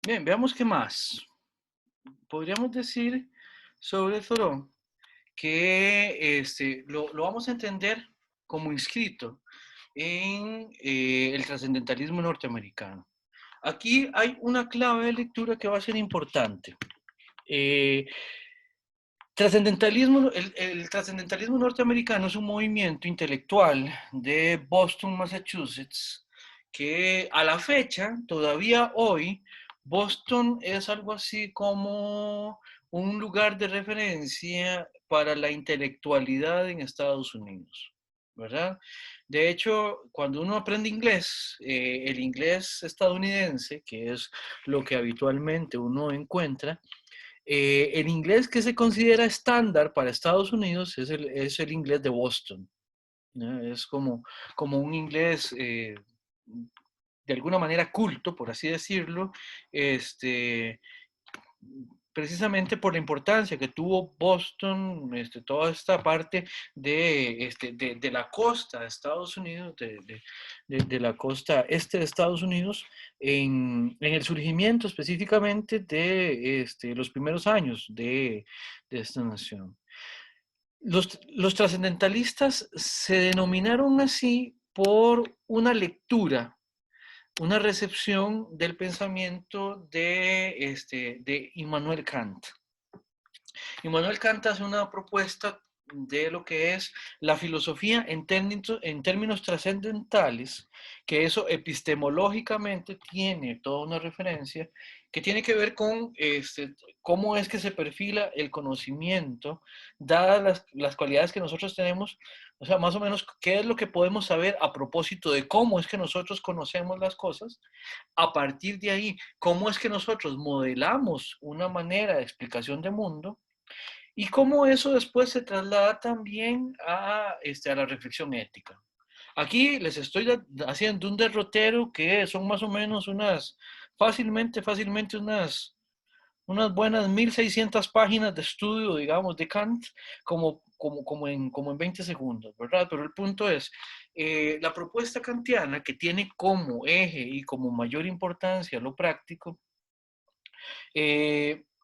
Bien, veamos qué más. Podríamos decir sobre Thoreau que lo vamos a entender como inscrito en el trascendentalismo norteamericano. Aquí hay una clave de lectura que va a ser importante. Eh, el trascendentalismo norteamericano es un movimiento intelectual de Boston, Massachusetts, que a la fecha, todavía hoy, Boston es algo así como un lugar de referencia para la intelectualidad en Estados Unidos, ¿verdad? De hecho, cuando uno aprende inglés, el inglés estadounidense, que es lo que habitualmente uno encuentra, el inglés que se considera estándar para Estados Unidos es el inglés de Boston, ¿no? Es como un inglés de alguna manera culto, por así decirlo, este, precisamente por la importancia que tuvo Boston, toda esta parte de la costa de Estados Unidos, de la costa este de Estados Unidos, en el surgimiento específicamente de los primeros años de esta nación. Los trascendentalistas se denominaron así por una lectura, una recepción del pensamiento de Immanuel Kant. Immanuel Kant hace una propuesta de lo que es la filosofía en términos trascendentales, que eso epistemológicamente tiene toda una referencia que tiene que ver con cómo es que se perfila el conocimiento, dadas las cualidades que nosotros tenemos, o sea, más o menos qué es lo que podemos saber a propósito de cómo es que nosotros conocemos las cosas, a partir de ahí, cómo es que nosotros modelamos una manera de explicación de mundo y cómo eso después se traslada también a la reflexión ética. Aquí les estoy haciendo un derrotero que son más o menos fácilmente unas buenas 1600 páginas de estudio, digamos, de Kant, como en 20 segundos, ¿verdad? Pero el punto es, la propuesta kantiana que tiene como eje y como mayor importancia lo práctico,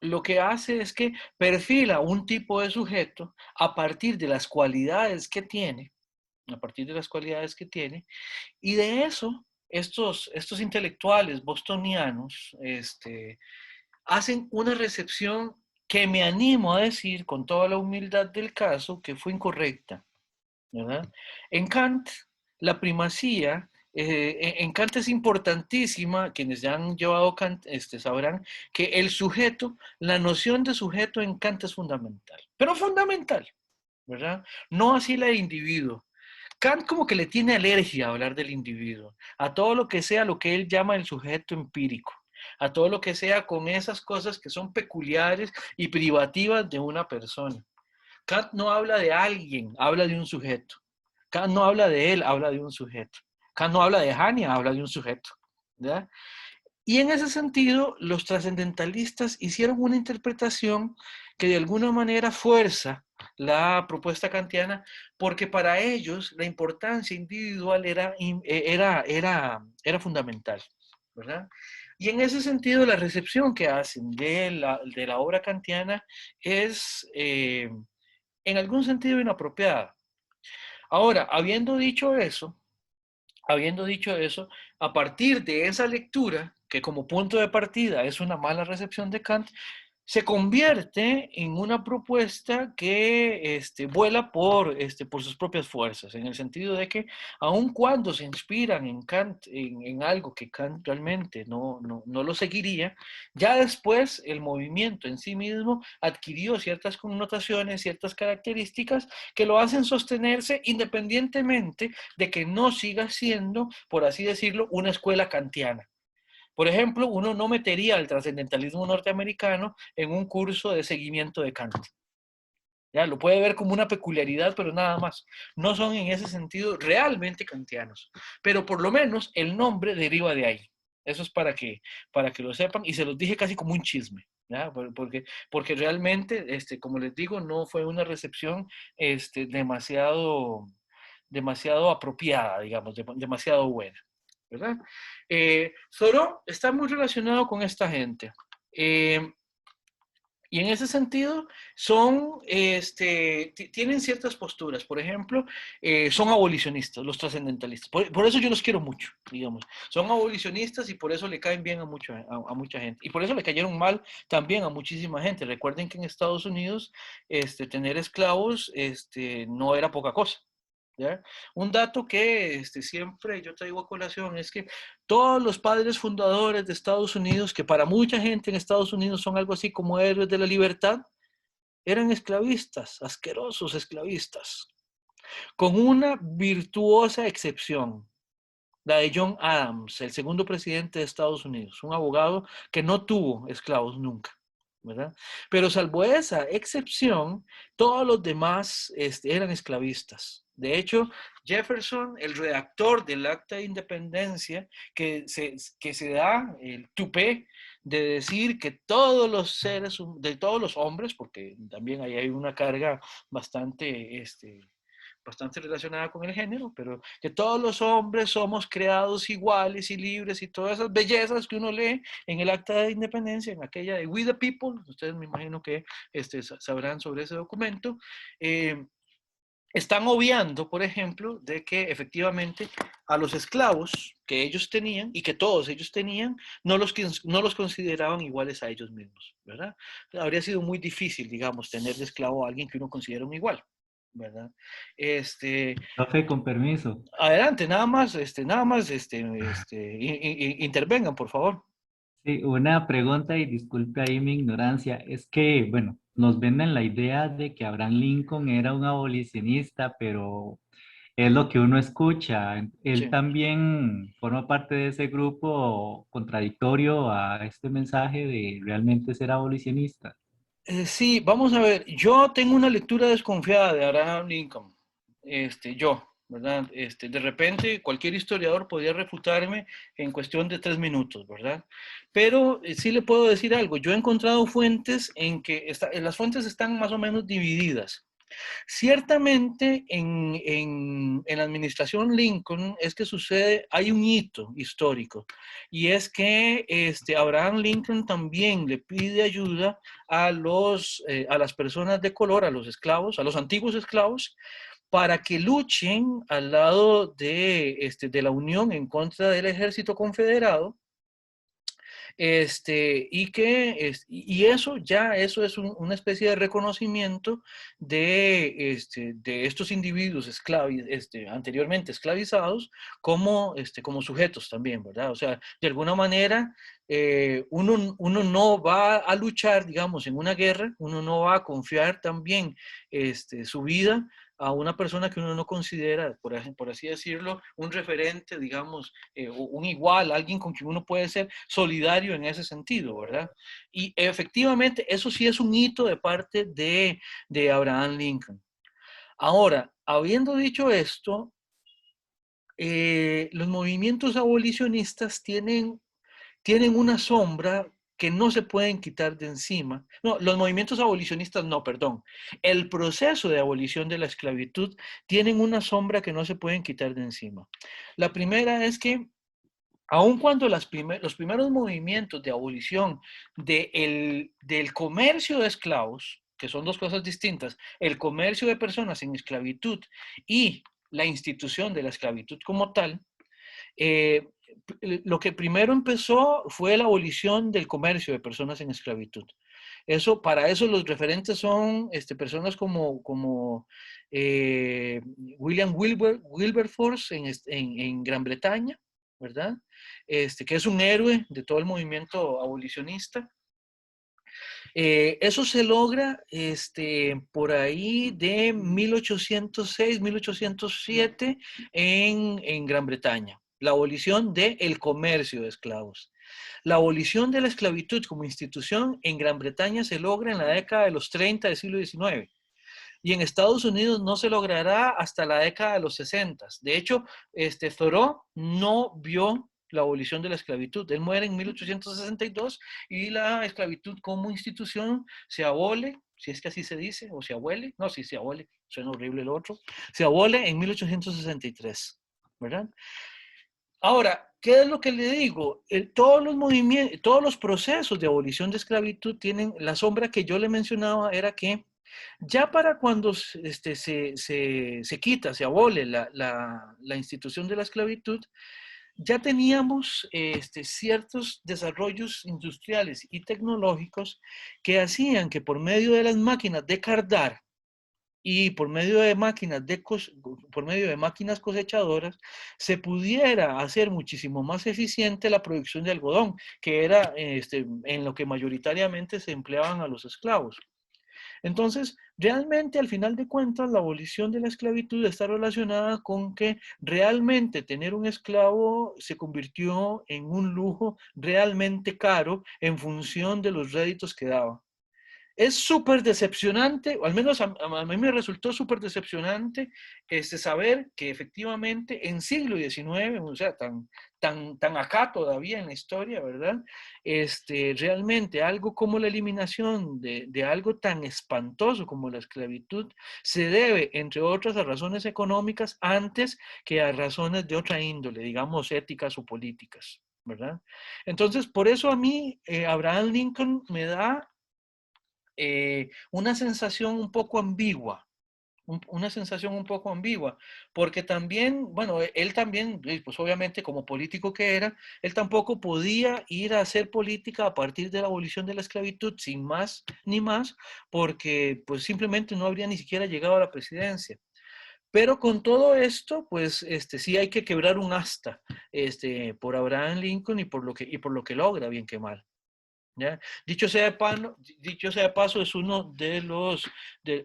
lo que hace es que perfila un tipo de sujeto a partir de las cualidades que tiene, a partir de las cualidades que tiene, y de eso estos intelectuales bostonianos hacen una recepción que me animo a decir con toda la humildad del caso que fue incorrecta, ¿verdad? En Kant, la primacía, en Kant es importantísima, quienes ya han llevado Kant sabrán que el sujeto, la noción de sujeto en Kant es fundamental, pero fundamental, ¿verdad? No así la de individuo. Kant como que le tiene alergia a hablar del individuo, a todo lo que sea lo que él llama el sujeto empírico, a todo lo que sea con esas cosas que son peculiares y privativas de una persona. Kant no habla de alguien, habla de un sujeto. Kant no habla de él, habla de un sujeto. Kant no habla de Hania, habla de un sujeto. ¿Ya? Y en ese sentido, los trascendentalistas hicieron una interpretación que de alguna manera fuerza la propuesta kantiana, porque para ellos la importancia individual era fundamental, ¿verdad? Y en ese sentido, la recepción que hacen de la obra kantiana es, en algún sentido, inapropiada. Ahora, habiendo dicho eso, a partir de esa lectura, que como punto de partida es una mala recepción de Kant, se convierte en una propuesta que vuela por sus propias fuerzas, en el sentido de que aun cuando se inspiran en Kant, en algo que Kant realmente no lo seguiría, ya después el movimiento en sí mismo adquirió ciertas connotaciones, ciertas características que lo hacen sostenerse independientemente de que no siga siendo, por así decirlo, una escuela kantiana. Por ejemplo, uno no metería el trascendentalismo norteamericano en un curso de seguimiento de Kant. Ya, lo puede ver como una peculiaridad, pero nada más. No son en ese sentido realmente kantianos. Pero por lo menos el nombre deriva de ahí. Eso es para que lo sepan. Y se los dije casi como un chisme. ¿Ya? Porque realmente, como les digo, no fue una recepción demasiado apropiada, digamos, demasiado buena. ¿verdad? Thoreau está muy relacionado con esta gente. Y en ese sentido, tienen ciertas posturas. Por ejemplo, son abolicionistas, los trascendentalistas. Por eso yo los quiero mucho, digamos. Son abolicionistas y por eso le caen bien a mucha gente. Y por eso le cayeron mal también a muchísima gente. Recuerden que en Estados Unidos tener esclavos no era poca cosa. ¿Ya? Un dato que siempre yo traigo a colación es que todos los padres fundadores de Estados Unidos, que para mucha gente en Estados Unidos son algo así como héroes de la libertad, eran esclavistas, asquerosos esclavistas, con una virtuosa excepción, la de John Adams, el segundo presidente de Estados Unidos, un abogado que no tuvo esclavos nunca. ¿Verdad? Pero salvo esa excepción, todos los demás eran esclavistas. De hecho, Jefferson, el redactor del Acta de Independencia, que se da el tupé de decir que todos los seres, de todos los hombres, porque también ahí hay una carga bastante relacionada con el género, pero que todos los hombres somos creados iguales y libres y todas esas bellezas que uno lee en el Acta de Independencia, en aquella de We the People, ustedes me imagino que sabrán sobre ese documento, están obviando, por ejemplo, de que efectivamente a los esclavos que ellos tenían y que todos ellos tenían, no los consideraban iguales a ellos mismos, ¿verdad? Habría sido muy difícil, digamos, tener de esclavo a alguien que uno considera un igual. ¿Verdad? Profe, con permiso. Adelante, nada más, intervengan, por favor. Sí, una pregunta y disculpe ahí mi ignorancia. Es que, bueno, nos venden la idea de que Abraham Lincoln era un abolicionista, pero es lo que uno escucha. Él Sí. también forma parte de ese grupo contradictorio a este mensaje de realmente ser abolicionista. Sí, vamos a ver, yo tengo una lectura desconfiada de Abraham Lincoln, ¿verdad? De repente cualquier historiador podría refutarme en cuestión de 3 minutos, ¿verdad? Pero sí le puedo decir algo, yo he encontrado fuentes en que las fuentes están más o menos divididas. Ciertamente en la administración Lincoln es que sucede, hay un hito histórico, y es que Abraham Lincoln también le pide ayuda a las personas de color, a los esclavos, a los antiguos esclavos, para que luchen al lado de la Unión en contra del ejército confederado. Y eso es una especie de reconocimiento de estos individuos anteriormente esclavizados como sujetos también, ¿verdad? O sea, de alguna manera, uno no va a luchar, digamos, en una guerra, uno no va a confiar también su vida a una persona que uno no considera, por así decirlo, un referente, digamos, un igual, alguien con quien uno puede ser solidario en ese sentido, ¿verdad? Y efectivamente, eso sí es un hito de parte de Abraham Lincoln. Ahora, habiendo dicho esto, los movimientos abolicionistas tienen una sombra que no se pueden quitar de encima. No, los movimientos abolicionistas no, perdón. El proceso de abolición de la esclavitud tienen una sombra que no se pueden quitar de encima. La primera es que aun cuando los primeros movimientos de abolición del comercio de esclavos, que son dos cosas distintas, el comercio de personas en esclavitud y la institución de la esclavitud como tal, eh, lo que primero empezó fue la abolición del comercio de personas en esclavitud. Para eso los referentes son personas como William Wilberforce en Gran Bretaña, ¿verdad? Que es un héroe de todo el movimiento abolicionista. Eso se logra por ahí de 1806, 1807 en Gran Bretaña. La abolición del comercio de esclavos. La abolición de la esclavitud como institución en Gran Bretaña se logra en la década de los 30 del siglo XIX. Y en Estados Unidos no se logrará hasta la década de los 60. De hecho, Thoreau no vio la abolición de la esclavitud. Él muere en 1862 y la esclavitud como institución se abole, si es que así se dice, o se abuele, no, sí, se abole, suena horrible el otro, se abole en 1863, ¿verdad? Ahora, ¿qué es lo que le digo? Todos los movimientos, todos los procesos de abolición de esclavitud tienen la sombra que yo le mencionaba, era que ya para cuando se quita, se abole la institución de la esclavitud, ya teníamos ciertos desarrollos industriales y tecnológicos que hacían que por medio de las máquinas de cardar y por medio de por medio de máquinas cosechadoras se pudiera hacer muchísimo más eficiente la producción de algodón, que era en lo que mayoritariamente se empleaban a los esclavos. Entonces, realmente al final de cuentas, la abolición de la esclavitud está relacionada con que realmente tener un esclavo se convirtió en un lujo realmente caro en función de los réditos que daba. Es súper decepcionante, o al menos a mí me resultó súper decepcionante saber que efectivamente en siglo XIX, o sea, tan acá todavía en la historia, ¿verdad? Realmente algo como la eliminación de algo tan espantoso como la esclavitud se debe, entre otras, a razones económicas antes que a razones de otra índole, digamos, éticas o políticas, ¿verdad? Entonces, por eso a mí, Abraham Lincoln me da una sensación un poco ambigua, una sensación un poco ambigua, porque también, bueno, él también, pues obviamente como político que era, él tampoco podía ir a hacer política a partir de la abolición de la esclavitud, sin más ni más, porque pues simplemente no habría ni siquiera llegado a la presidencia. Pero con todo esto, pues sí hay que quebrar un asta por Abraham Lincoln y por lo que logra, bien que mal. ¿Ya? Dicho sea de paso, es uno de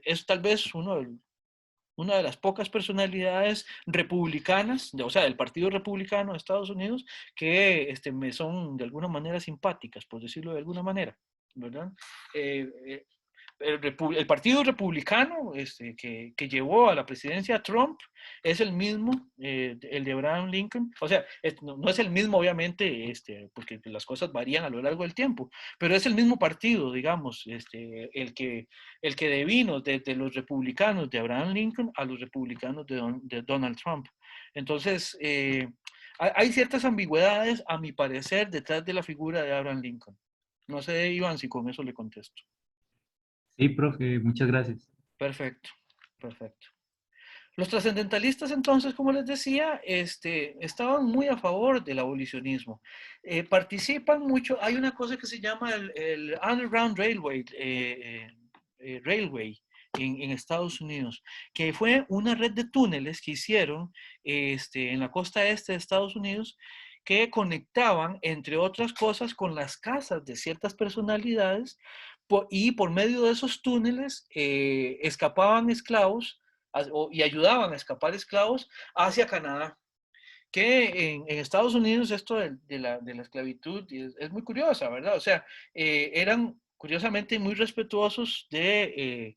es tal vez una de las pocas personalidades republicanas, o sea, del Partido Republicano de Estados Unidos, que me son de alguna manera simpáticas, por decirlo de alguna manera, ¿verdad? Eh, eh, el Partido Republicano que llevó a la presidencia a Trump es el mismo, el de Abraham Lincoln. O sea, no es el mismo, obviamente, porque las cosas varían a lo largo del tiempo, pero es el mismo partido, digamos, el que devino de los republicanos de Abraham Lincoln a los republicanos de Donald Trump. Entonces, hay ciertas ambigüedades, a mi parecer, detrás de la figura de Abraham Lincoln. No sé, Iván, si con eso le contesto. Sí, profe, muchas gracias. Perfecto, perfecto. Los trascendentalistas entonces, como les decía, estaban muy a favor del abolicionismo. Participan mucho, hay una cosa que se llama el Underground Railway en Estados Unidos, que fue una red de túneles que hicieron en la costa este de Estados Unidos que conectaban, entre otras cosas, con las casas de ciertas personalidades y por medio de esos túneles escapaban esclavos y ayudaban a escapar esclavos hacia Canadá. Que en Estados Unidos esto de la esclavitud es muy curiosa, ¿verdad? O sea, eran curiosamente muy respetuosos del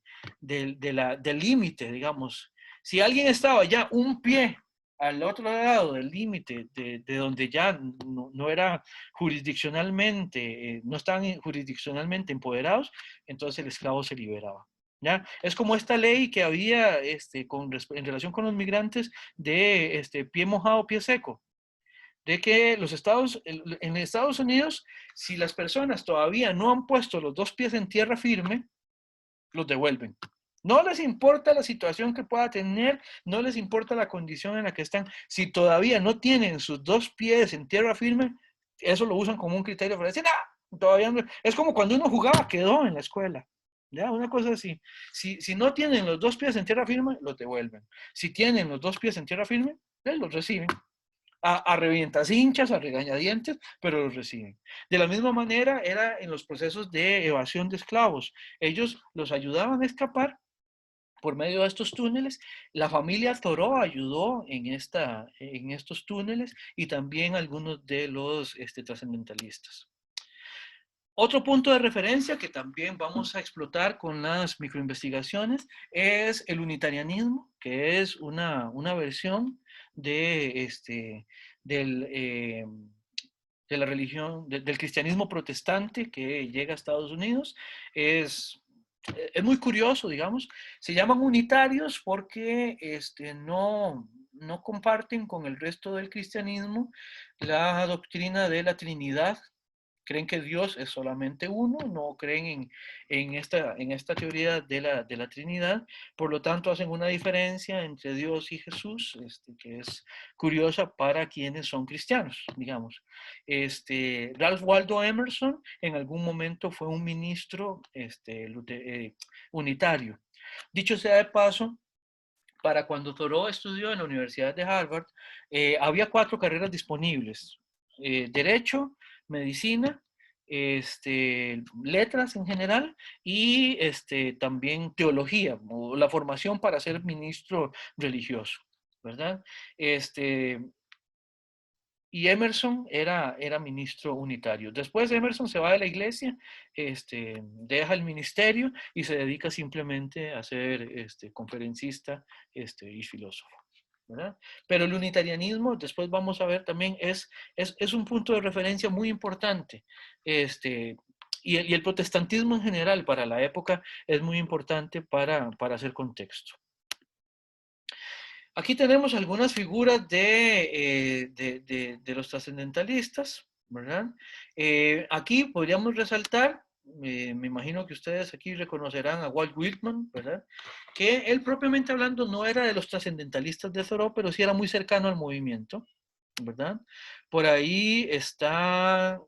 límite, digamos. Si alguien estaba ya un pie al otro lado del límite, de donde ya no era jurisdiccionalmente, no estaban jurisdiccionalmente empoderados, entonces el esclavo se liberaba. ¿Ya? Es como esta ley que había en relación con los migrantes de pie mojado, pie seco, de que en Estados Unidos, si las personas todavía no han puesto los dos pies en tierra firme, los devuelven. No les importa la situación que pueda tener, no les importa la condición en la que están. Si todavía no tienen sus dos pies en tierra firme, eso lo usan como un criterio para decir, ah, todavía no. Es como cuando uno jugaba, quedó en la escuela. ¿Ya? Una cosa así. Si no tienen los dos pies en tierra firme, los devuelven. Si tienen los dos pies en tierra firme, los reciben. A revientas hinchas, a regañadientes, pero los reciben. De la misma manera era en los procesos de evasión de esclavos. Ellos los ayudaban a escapar por medio de estos túneles. La familia Thoreau ayudó en estos túneles y también algunos de los trascendentalistas. Otro punto de referencia que también vamos a explotar con las microinvestigaciones es el unitarianismo, que es una versión de, del, de la religión, del cristianismo protestante que llega a Estados Unidos. Es muy curioso, digamos. Se llaman unitarios porque no, no comparten con el resto del cristianismo la doctrina de la Trinidad. Creen que Dios es solamente uno, no creen en esta teoría de la Trinidad, por lo tanto hacen una diferencia entre Dios y Jesús, que es curiosa para quienes son cristianos, digamos. Ralph Waldo Emerson en algún momento fue un ministro unitario. Dicho sea de paso, para cuando Thoreau estudió en la Universidad de Harvard, había 4 carreras disponibles: Derecho, Medicina, letras en general y también teología, o la formación para ser ministro religioso, ¿verdad? Y Emerson era ministro unitario. Después Emerson se va de la iglesia, deja el ministerio y se dedica simplemente a ser conferencista y filósofo, ¿verdad? Pero el unitarianismo, después vamos a ver también, es un punto de referencia muy importante. Y el protestantismo en general para la época es muy importante para hacer contexto. Aquí tenemos algunas figuras de los trascendentalistas, ¿verdad? Aquí podríamos resaltar, me imagino que ustedes aquí reconocerán a Walt Whitman, ¿verdad? Que él propiamente hablando no era de los trascendentalistas de Thoreau, pero sí era muy cercano al movimiento, ¿verdad? Por ahí está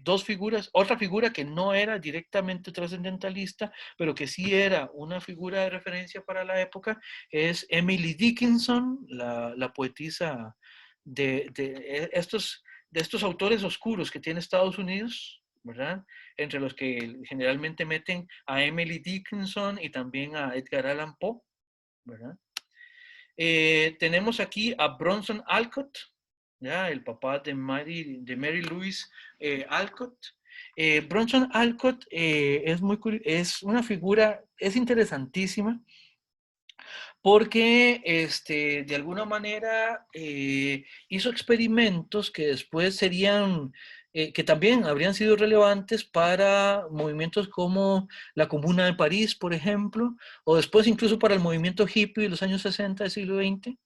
dos figuras, otra figura que no era directamente trascendentalista, pero que sí era una figura de referencia para la época, es Emily Dickinson, la poetisa de estos autores oscuros que tiene Estados Unidos, ¿verdad? Entre los que generalmente meten a Emily Dickinson y también a Edgar Allan Poe, ¿verdad? Tenemos aquí a Bronson Alcott, ¿ya? El papá de Mary Louise Alcott. Bronson Alcott es una figura, es interesantísima, porque de alguna manera hizo experimentos que después serían, que también habrían sido relevantes para movimientos como la Comuna de París, por ejemplo, o después incluso para el movimiento hippie de los años 60 del siglo XX,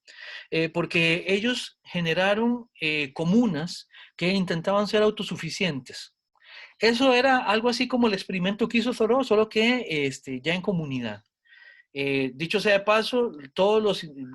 porque ellos generaron comunas que intentaban ser autosuficientes. Eso era algo así como el experimento que hizo Thoreau, solo que ya en comunidad. Dicho sea de paso,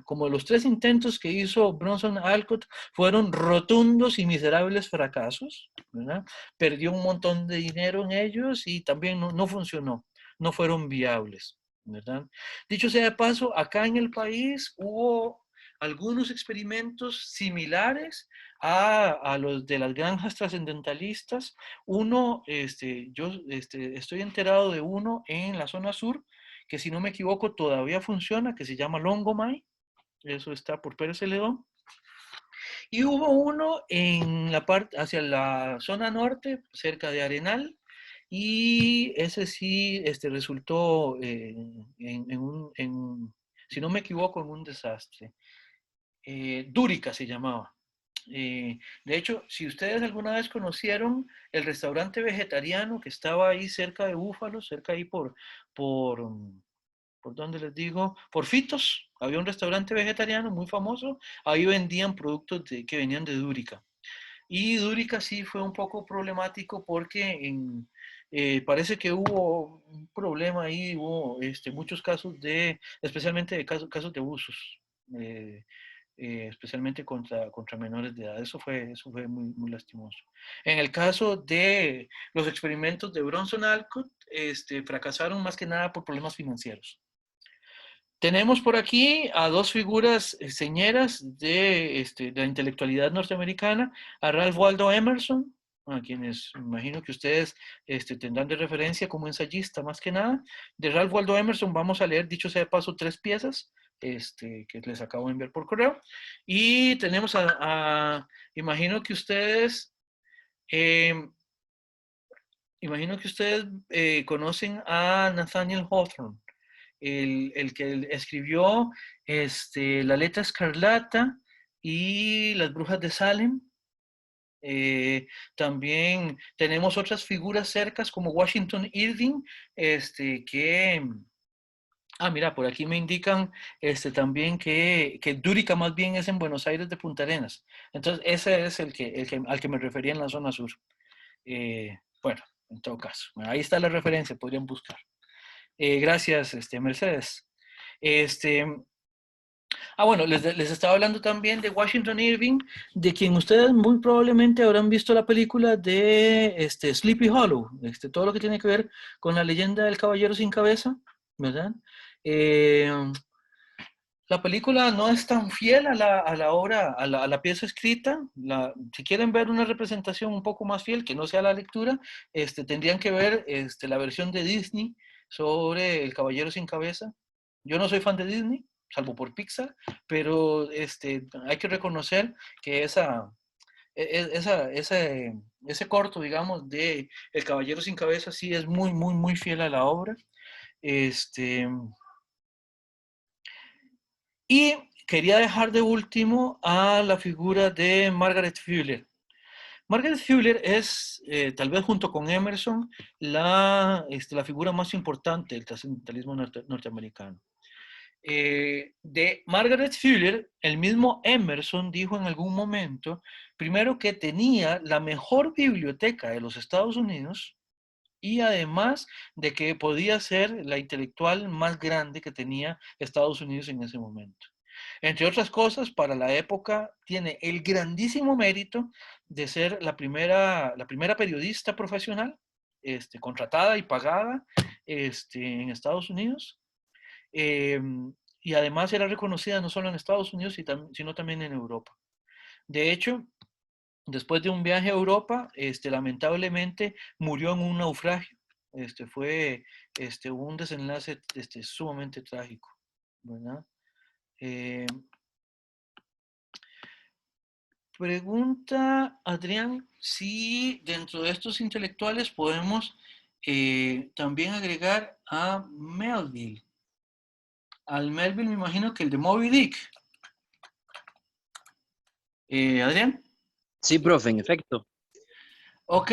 como los 3 intentos que hizo Bronson Alcott fueron rotundos y miserables fracasos, ¿verdad? Perdió un montón de dinero en ellos y también no funcionó, no fueron viables, ¿verdad? Dicho sea de paso, acá en el país hubo algunos experimentos similares a los de las granjas trascendentalistas. Uno, yo estoy enterado de uno en la zona sur, que si no me equivoco todavía funciona, que se llama Longomai, eso está por Pérez Celedón. Y hubo uno en la parte, hacia la zona norte, cerca de Arenal, y ese sí resultó si no me equivoco, en un desastre. Dúrica se llamaba. De hecho, si ustedes alguna vez conocieron el restaurante vegetariano que estaba ahí cerca de Búfalo, cerca ahí por ¿por dónde les digo? Por Fitos, había un restaurante vegetariano muy famoso, ahí vendían productos que venían de Dúrica. Y Dúrica sí fue un poco problemático porque parece que hubo un problema ahí, hubo muchos casos especialmente de casos de abusos, eh, especialmente contra menores de edad. Eso fue muy, muy lastimoso. En el caso de los experimentos de Bronson Alcott, fracasaron más que nada por problemas financieros. Tenemos por aquí a dos figuras señeras de la intelectualidad norteamericana, a Ralph Waldo Emerson, a quienes imagino que ustedes tendrán de referencia como ensayista más que nada. De Ralph Waldo Emerson vamos a leer, dicho sea de paso, 3 piezas que les acabo de enviar por correo. Y tenemos imagino que ustedes, eh, conocen a Nathaniel Hawthorne, el que escribió La letra escarlata y Las brujas de Salem. También tenemos otras figuras cercas como Washington Irving, que Ah, mira, por aquí me indican también que Dúrica más bien es en Buenos Aires de Punta Arenas. Entonces, ese es al que me refería en la zona sur. Bueno, en todo caso, bueno, ahí está la referencia, podrían buscar. Gracias, Mercedes. Este, bueno, les estaba hablando también de Washington Irving, de quien ustedes muy probablemente habrán visto la película de Sleepy Hollow, todo lo que tiene que ver con la leyenda del caballero sin cabeza, ¿verdad? Eh, la película no es tan fiel a la obra, a la pieza escrita. Si quieren ver una representación un poco más fiel, que no sea la lectura, tendrían que ver la versión de Disney sobre El Caballero sin Cabeza. Yo no soy fan de Disney, salvo por Pixar, pero hay que reconocer que ese corto, digamos, de El Caballero sin Cabeza sí es muy, muy, muy fiel a la obra. Este, Y quería dejar de último a la figura de Margaret Fuller. Margaret Fuller es, tal vez junto con Emerson, la figura más importante del trascendentalismo norteamericano. De Margaret Fuller, el mismo Emerson dijo en algún momento, primero que tenía la mejor biblioteca de los Estados Unidos y además de que podía ser la intelectual más grande que tenía Estados Unidos en ese momento. Entre otras cosas, para la época tiene el grandísimo mérito de ser la primera periodista profesional contratada y pagada en Estados Unidos. Eh, y además era reconocida no solo en Estados Unidos, sino también en Europa. De hecho, después de un viaje a Europa, lamentablemente murió en un naufragio. Fue un desenlace sumamente trágico, ¿verdad? Eh, Pregunta Adrián si dentro de estos intelectuales podemos también agregar a Melville. Al Melville me imagino que el de Moby Dick. Adrián. Sí, profe, en efecto. Ok,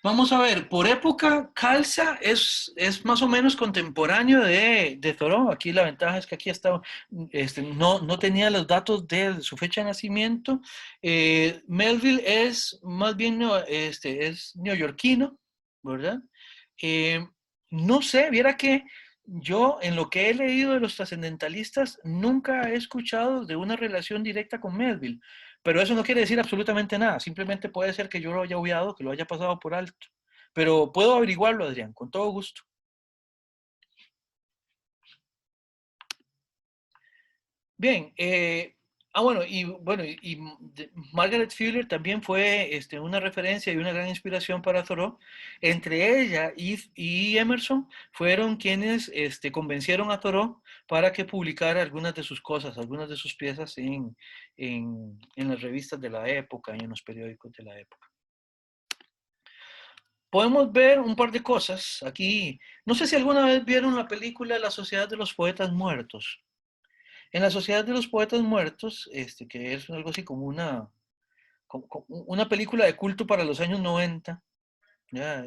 vamos a ver, por época, Calza es más o menos contemporáneo de Thoreau. Aquí la ventaja es que aquí estaba, no tenía los datos de su fecha de nacimiento. Melville es más bien es neoyorquino, ¿verdad? Eh, no sé, viera que yo en lo que he leído de los trascendentalistas nunca he escuchado de una relación directa con Melville. Pero eso no quiere decir absolutamente nada, simplemente puede ser que yo lo haya obviado, que lo haya pasado por alto. Pero puedo averiguarlo, Adrián, con todo gusto. Bien, Margaret Fuller también fue una referencia y una gran inspiración para Thoreau. Entre ella y Emerson fueron quienes convencieron a Thoreau para que publicara algunas de sus cosas, algunas de sus piezas en las revistas de la época y en los periódicos de la época. Podemos ver un par de cosas aquí. No sé si alguna vez vieron la película La Sociedad de los Poetas Muertos. En la Sociedad de los Poetas Muertos, que es algo así como como una película de culto para los años 90, ¿ya?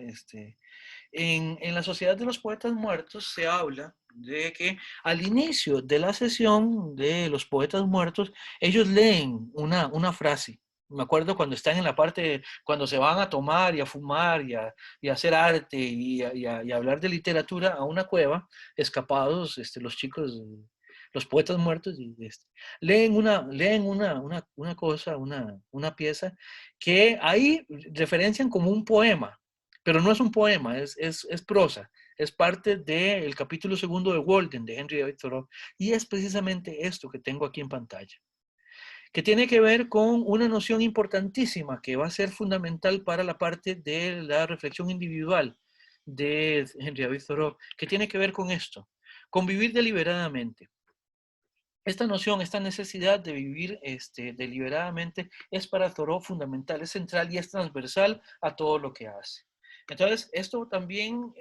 En la Sociedad de los Poetas Muertos se habla de que al inicio de la sesión de los poetas muertos, ellos leen una frase. Me acuerdo cuando están en la parte, cuando se van a tomar y a fumar y a hacer arte y a hablar de literatura a una cueva, escapados los chicos, los poetas muertos, leen una cosa, una pieza que ahí referencian como un poema, pero no es un poema, es prosa, es parte del capítulo segundo de Walden, de Henry David Thoreau, y es precisamente esto que tengo aquí en pantalla, que tiene que ver con una noción importantísima que va a ser fundamental para la parte de la reflexión individual de Henry David Thoreau, que tiene que ver con esto, con vivir deliberadamente. Esta noción, esta necesidad de vivir deliberadamente es para Thoreau fundamental, es central y es transversal a todo lo que hace. Entonces, esto también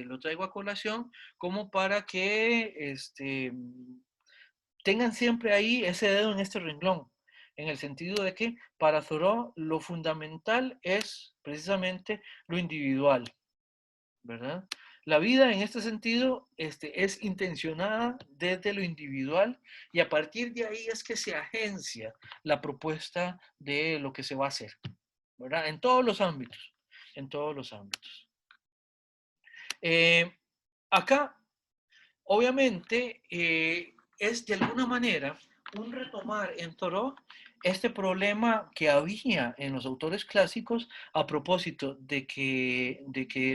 lo traigo a colación como para que tengan siempre ahí ese dedo en este renglón, en el sentido de que para Thoreau lo fundamental es precisamente lo individual, ¿verdad? La vida en este sentido es intencionada desde lo individual y a partir de ahí es que se agencia la propuesta de lo que se va a hacer, ¿verdad? En todos los ámbitos, en todos los ámbitos. Acá, obviamente, es de alguna manera un retomar en Thoreau este problema que había en los autores clásicos a propósito de que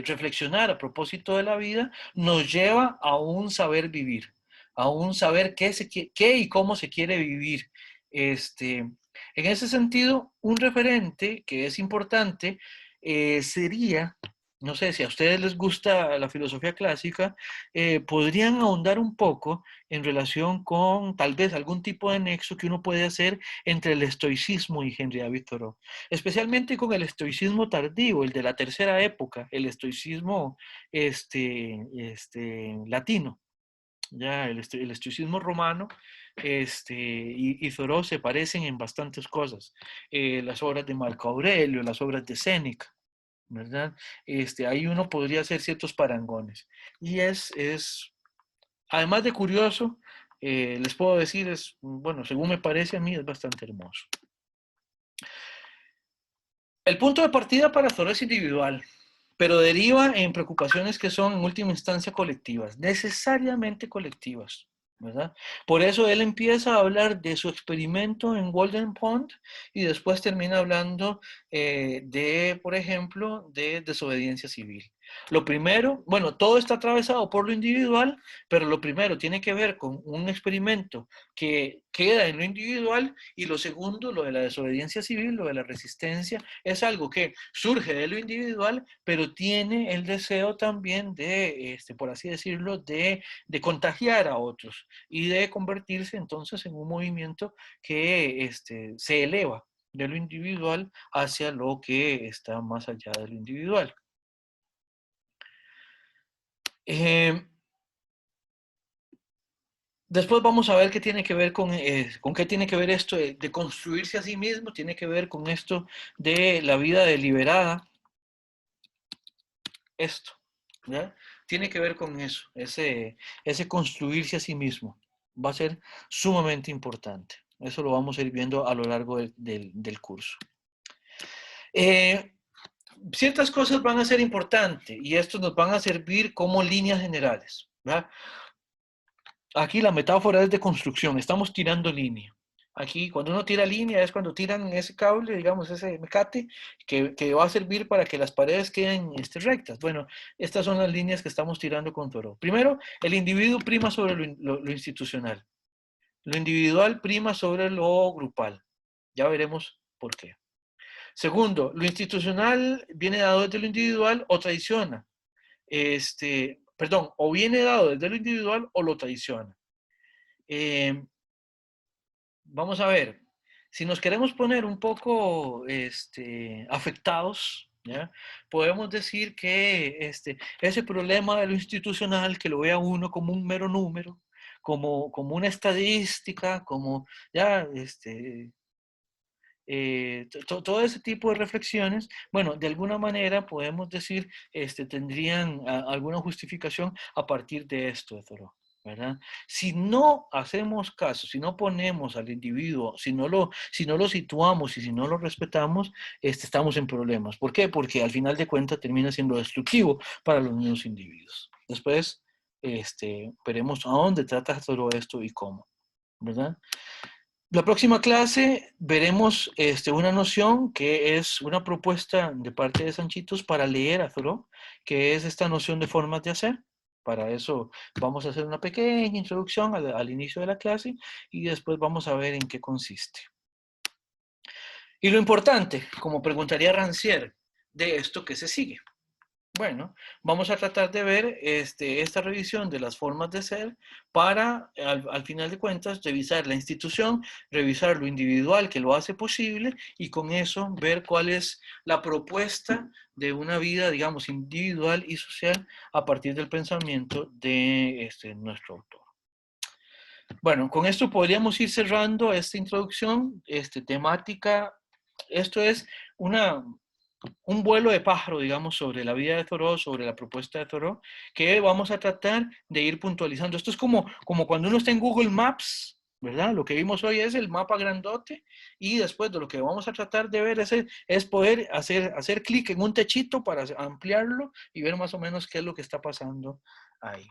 reflexionar a propósito de la vida nos lleva a un saber vivir, a un saber qué y cómo se quiere vivir. En ese sentido, un referente que es importante sería, no sé si a ustedes les gusta la filosofía clásica, podrían ahondar un poco en relación con tal vez algún tipo de nexo que uno puede hacer entre el estoicismo y Henry David Thoreau, especialmente con el estoicismo tardío, el de la tercera época, el estoicismo latino. Ya el estoicismo romano y Thoreau se parecen en bastantes cosas. Las obras de Marco Aurelio, las obras de Séneca, ¿verdad? Ahí uno podría hacer ciertos parangones. Y además de curioso, les puedo decir, bueno, según me parece a mí, es bastante hermoso. El punto de partida para Thoreau es individual, pero deriva en preocupaciones que son en última instancia colectivas, necesariamente colectivas, ¿verdad? Por eso él empieza a hablar de su experimento en Walden Pond y después termina hablando por ejemplo, de desobediencia civil. Lo primero, bueno, todo está atravesado por lo individual, pero lo primero tiene que ver con un experimento que queda en lo individual y lo segundo, lo de la desobediencia civil, lo de la resistencia, es algo que surge de lo individual, pero tiene el deseo también de, por así decirlo, de contagiar a otros y de convertirse entonces en un movimiento que se eleva de lo individual hacia lo que está más allá de lo individual. Después vamos a ver qué tiene que ver con qué tiene que ver esto de construirse a sí mismo, tiene que ver con esto de la vida deliberada, esto, ¿ya? Tiene que ver con eso, ese construirse a sí mismo. Va a ser sumamente importante. Eso lo vamos a ir viendo a lo largo del curso. Ciertas cosas van a ser importantes y estos nos van a servir como líneas generales, ¿verdad? Aquí la metáfora es de construcción, estamos tirando línea. Aquí, cuando uno tira línea, es cuando tiran ese cable, digamos, ese mecate, que va a servir para que las paredes queden rectas. Bueno, estas son las líneas que estamos tirando con Thoreau. Primero, el individuo prima sobre lo institucional. Lo individual prima sobre lo grupal. Ya veremos por qué. Segundo, lo institucional viene dado desde lo individual o traiciona. O viene dado desde lo individual o lo traiciona. Vamos a ver, si nos queremos poner un poco afectados, ¿ya? Podemos decir que ese problema de lo institucional, que lo vea uno como un mero número, como una estadística, como ya todo ese tipo de reflexiones, bueno, de alguna manera podemos decir, tendrían alguna justificación a partir de esto de Thoreau, ¿verdad? Si no hacemos caso, si no ponemos al individuo, si no lo situamos y si no lo respetamos, estamos en problemas. ¿Por qué? Porque al final de cuentas termina siendo destructivo para los mismos individuos. Después, veremos a dónde trata Thoreau esto y cómo, ¿verdad? La próxima clase veremos una noción que es una propuesta de parte de Sanchitos para leer a Thoreau, que es esta noción de formas de hacer. Para eso vamos a hacer una pequeña introducción al inicio de la clase y después vamos a ver en qué consiste. Y lo importante, como preguntaría Rancière, de esto que se sigue. Bueno, vamos a tratar de ver esta revisión de las formas de ser para, al final de cuentas, revisar la institución, revisar lo individual que lo hace posible y con eso ver cuál es la propuesta de una vida, digamos, individual y social a partir del pensamiento de nuestro autor. Bueno, con esto podríamos ir cerrando esta introducción temática. Esto es una un vuelo de pájaro, digamos, sobre la vida de Thoreau, sobre la propuesta de Thoreau, que vamos a tratar de ir puntualizando. Esto es como cuando uno está en Google Maps, ¿verdad? Lo que vimos hoy es el mapa grandote y después de lo que vamos a tratar de ver es poder hacer clic en un techito para ampliarlo y ver más o menos qué es lo que está pasando ahí.